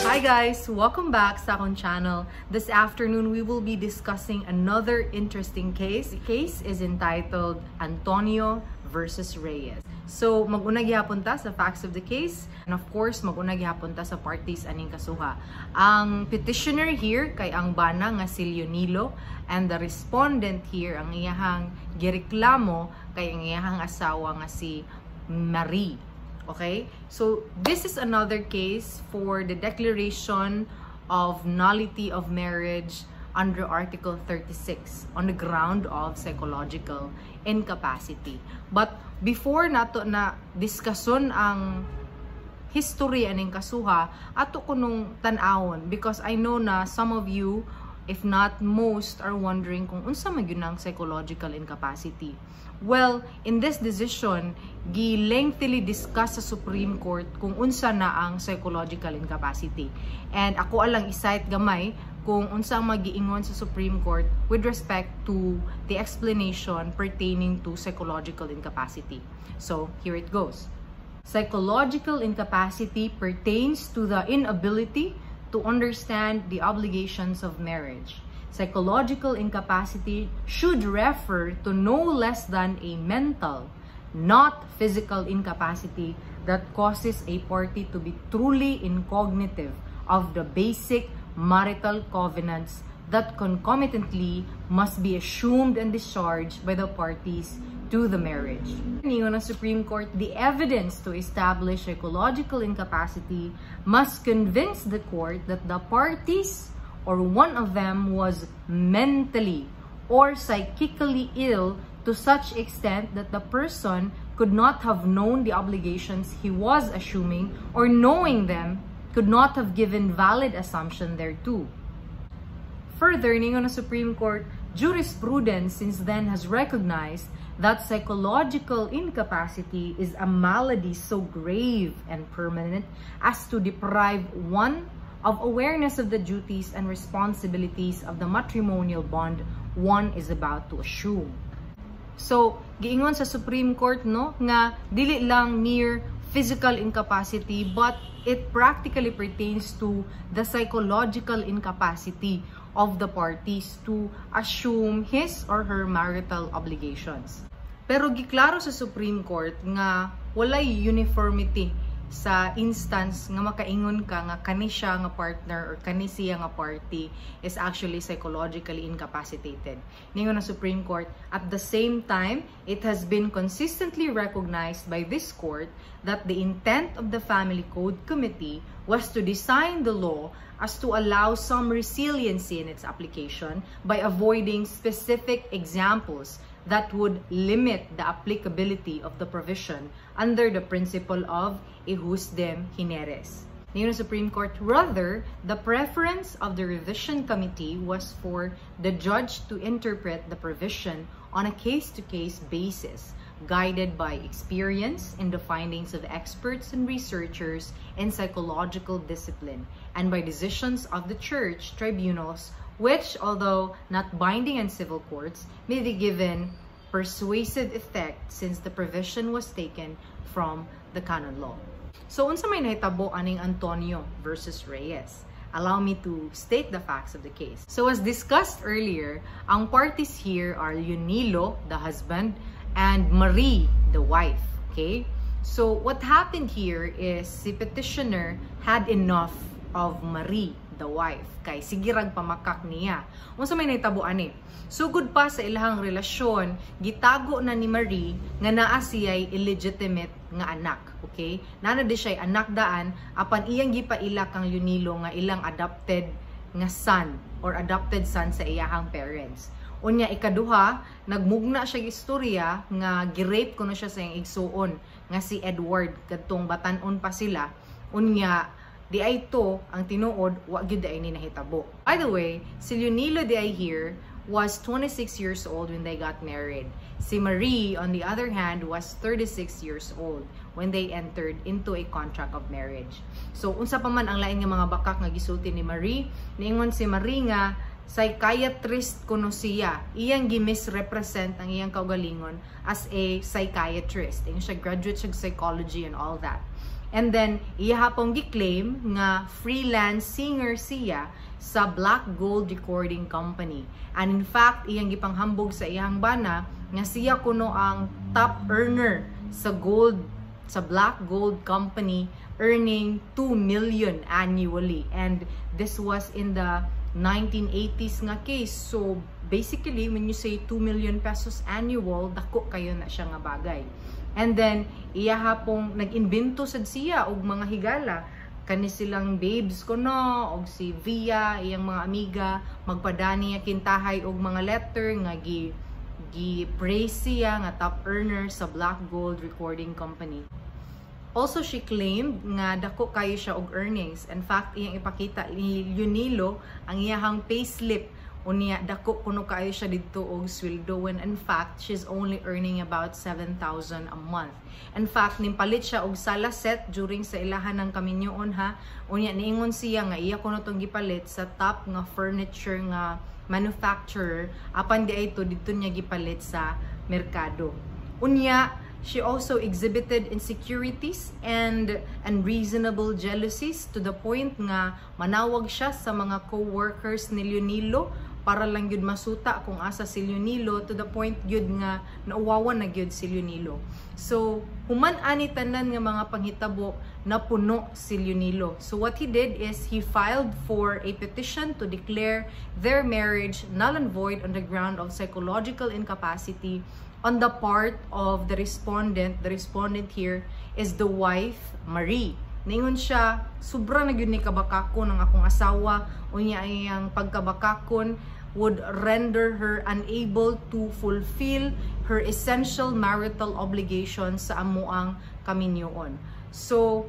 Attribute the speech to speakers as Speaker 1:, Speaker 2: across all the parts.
Speaker 1: Hi guys! Welcome back sa akong channel. This afternoon, we will be discussing another interesting case. The case is entitled Antonio versus Reyes. So, mag-una gihapon ta sa facts of the case, and of course, mag-una gihapon ta sa parties aning kasuha. Ang petitioner here kay ang bana nga si Leonilo, and the respondent here ang iyahang gireklamo kay ang iyahang asawa nga si Marie. Okay, so this is another case for the declaration of nullity of marriage under Article 36 on the ground of psychological incapacity. But before nato na diskusyon ang history aning kasuha, ato ko nung tan-awon, because I know na some of you, if not most, are wondering kung unsa man gyud ang psychological incapacity. Well, in this decision, gi-lengthily discuss sa Supreme Court kung unsa na ang psychological incapacity. And ako alang isite gamay kung unsa ang magiingon sa Supreme Court with respect to the explanation pertaining to psychological incapacity. So, here it goes. Psychological incapacity pertains to the inability to understand the obligations of marriage. Psychological incapacity should refer to no less than a mental, not physical incapacity that causes a party to be truly incognitive of the basic marital covenants that concomitantly must be assumed and discharged by the parties to the marriage. Ningon ng Supreme Court, the evidence to establish psychological incapacity must convince the court that the parties or one of them was mentally or psychically ill to such extent that the person could not have known the obligations he was assuming, or knowing them could not have given valid assumption thereto. Further, ningon ng Supreme Court, jurisprudence since then has recognized that psychological incapacity is a malady so grave and permanent as to deprive one of awareness of the duties and responsibilities of the matrimonial bond one is about to assume. So, giingon sa Supreme Court, no, nga dili lang mere physical incapacity, but it practically pertains to the psychological incapacity of the parties to assume his or her marital obligations. Pero giklaro sa Supreme Court nga walay uniformity sa instance nga makaingon ka nga kani siya nga partner or kani siya nga party is actually psychologically incapacitated. Ningon ng Supreme Court, at the same time, it has been consistently recognized by this court that the intent of the Family Code Committee was to design the law as to allow some resiliency in its application by avoiding specific examples that would limit the applicability of the provision under the principle of ejus dem generis. Ningon ng Supreme Court, rather, the preference of the revision committee was for the judge to interpret the provision on a case-to-case basis, guided by experience in the findings of experts and researchers in psychological discipline, and by decisions of the church tribunals, which, although not binding on civil courts, may be given persuasive effect since the provision was taken from the canon law. So, unsa may nahitabo aning Antonio versus Reyes? Allow me to state the facts of the case. So, as discussed earlier, ang parties here are Leonilo, the husband, and Marie, the wife. Okay? So, what happened here is si petitioner had enough of Marie, the wife, kay sigirag pamakak niya. Unsa may nahitabo ani? Sugod pa sa ilahang relasyon, gitago na ni Marie nga naa siya'y illegitimate nga anak. Okay? Nana di siya'y anak daan, apan iyang gipaila kang Leonilo nga ilang adopted nga son or adopted son sa iyahang parents. Unya ikaduha, nagmugna siya istorya nga girape ko na siya sa iyang igsuon nga si Edward, kadtong batanon pa sila. Unya di ay to ang tinuod, wa gyud ay ni nahitabo. By the way, si Leonilo di ay here was 26 years old when they got married. Si Marie, on the other hand, was 36 years old when they entered into a contract of marriage. So, unsa pa man ang lain nga mga bakak nga gisulti ni Marie, niingon si Marie nga psychiatrist kuno siya. Iyang gi-misrepresent ang iyang kaugalingon as a psychiatrist. Iyang siya graduate siya psychology and all that. And then, iya hapong gi-claim nga freelance singer siya sa Black Gold Recording Company. And in fact, iyang gipanghambog sa iyang bana nga siya kuno ang top earner sa Black Gold Company, earning 2 million annually. And this was in the 1980s nga case. So basically, when you say 2 million pesos annual, dako kayo na siya nga bagay. And then, iya hapong nag-invento sad siya og mga higala. Kani silang babes ko no, og si Via, iyang mga amiga, magpadani niya kintahay og mga letter nga gi-praise siya nga top earner sa Black Gold Recording Company. Also, she claimed nga dako kayo siya og earnings. In fact, iyang ipakita ni Leonilo ang iyahang payslip. Unya, dako kuno kayo siya dito og sweldo when in fact, she's only earning about 7,000 a month. In fact, nimpalit siya og sala set during sa ilahan ng kaminyoon ha. Unya, niingon siya nga iya kuno tong gipalit sa top nga furniture nga manufacturer. Apan di ay to dito niya gipalit sa merkado. Unya, she also exhibited insecurities and unreasonable jealousies to the point nga manawag siya sa mga co-workers ni Leonilo para lang yun masuta kung asa si Leonilo, to the point yun nga nauwawan na yun si Leonilo. So, human ani tanan nga mga panghitabo na puno si Leonilo. So what he did is he filed for a petition to declare their marriage null and void on the ground of psychological incapacity on the part of the respondent. The respondent here is the wife, Marie. Ningon siya, sobra na yun ni kabakakon ang akong asawa, unya iyang pagkabakakon would render her unable to fulfill her essential marital obligations sa amuang kaminyoon. So,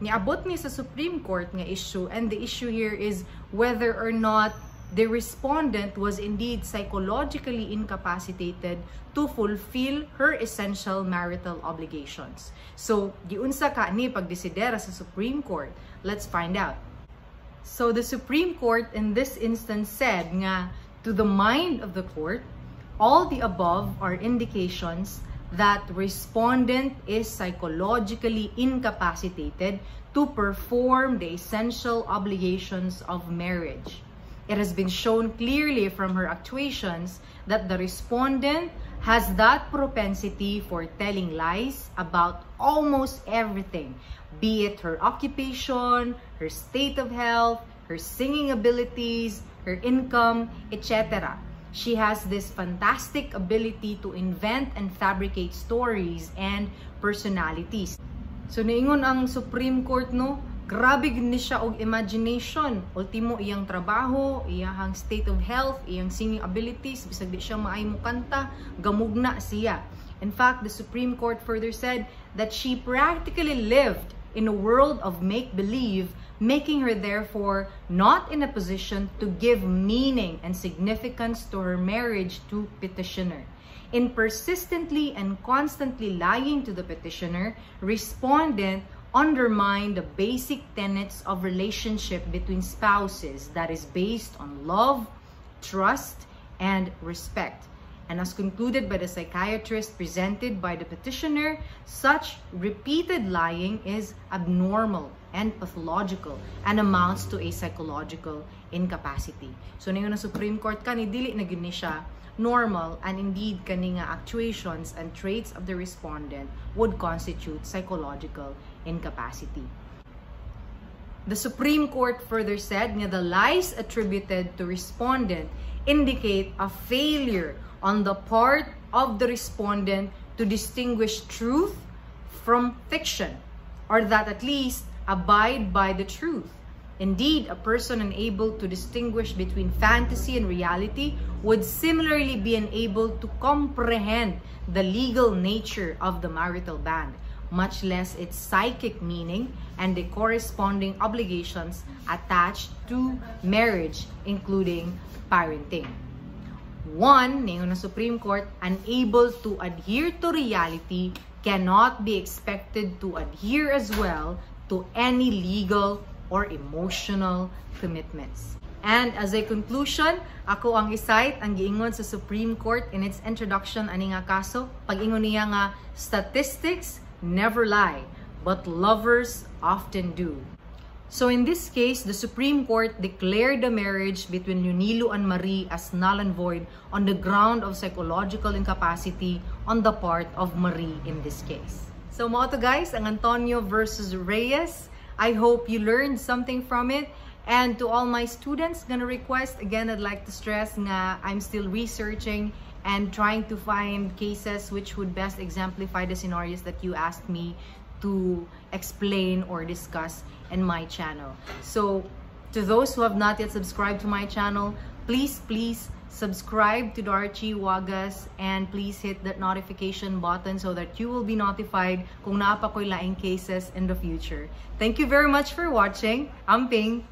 Speaker 1: niabot ni sa Supreme Court nga issue, and the issue here is whether or not the respondent was indeed psychologically incapacitated to fulfill her essential marital obligations. So, giunsa ka ni pagdesidera sa Supreme Court? Let's find out. So, the Supreme Court in this instance said nga, to the mind of the court, all the above are indications that respondent is psychologically incapacitated to perform the essential obligations of marriage. It has been shown clearly from her actuations that the respondent has that propensity for telling lies about almost everything, be it her occupation, her state of health, her singing abilities, her income, etc. She has this fantastic ability to invent and fabricate stories and personalities. So niingon ang Supreme Court no, grabe gid ni siya og imagination. Ultimo iyang trabaho, iyang state of health, iyang singing abilities, bisag di siya maay mo kanta, gamugna siya. In fact, the Supreme Court further said that she practically lived in a world of make-believe, making her therefore not in a position to give meaning and significance to her marriage to petitioner. In persistently and constantly lying to the petitioner, respondent undermined the basic tenets of relationship between spouses that is based on love, trust, and respect. And as concluded by the psychiatrist presented by the petitioner, such repeated lying is abnormal and pathological and amounts to a psychological incapacity. So ngayon na Supreme Court kani dili na gyud ni siya normal, and indeed kani nga actuations and traits of the respondent would constitute psychological incapacity. The Supreme Court further said nga the lies attributed to respondent indicate a failure on the part of the respondent to distinguish truth from fiction, or that at least abide by the truth. Indeed, a person unable to distinguish between fantasy and reality would similarly be unable to comprehend the legal nature of the marital band, much less its psychic meaning and the corresponding obligations attached to marriage, including parenting. One, ningon ng Supreme Court, unable to adhere to reality cannot be expected to adhere as well to any legal or emotional commitments. And as a conclusion, ako ang isite ang giingon sa Supreme Court in its introduction ani nga kaso, pag-ingon niya nga, statistics never lie, but lovers often do. So in this case, the Supreme Court declared the marriage between Leonilo and Marie as null and void on the ground of psychological incapacity on the part of Marie in this case. So mga to guys, ang Antonio versus Reyes. I hope you learned something from it. And to all my students, gonna request, again, I'd like to stress nga I'm still researching and trying to find cases which would best exemplify the scenarios that you asked me to explain or discuss in my channel. So to those who have not yet subscribed to my channel, please subscribe to Darchi Wagas and please hit that notification button so that you will be notified kung naapa ko'y laing cases in the future. Thank you very much for watching. I'm Ping.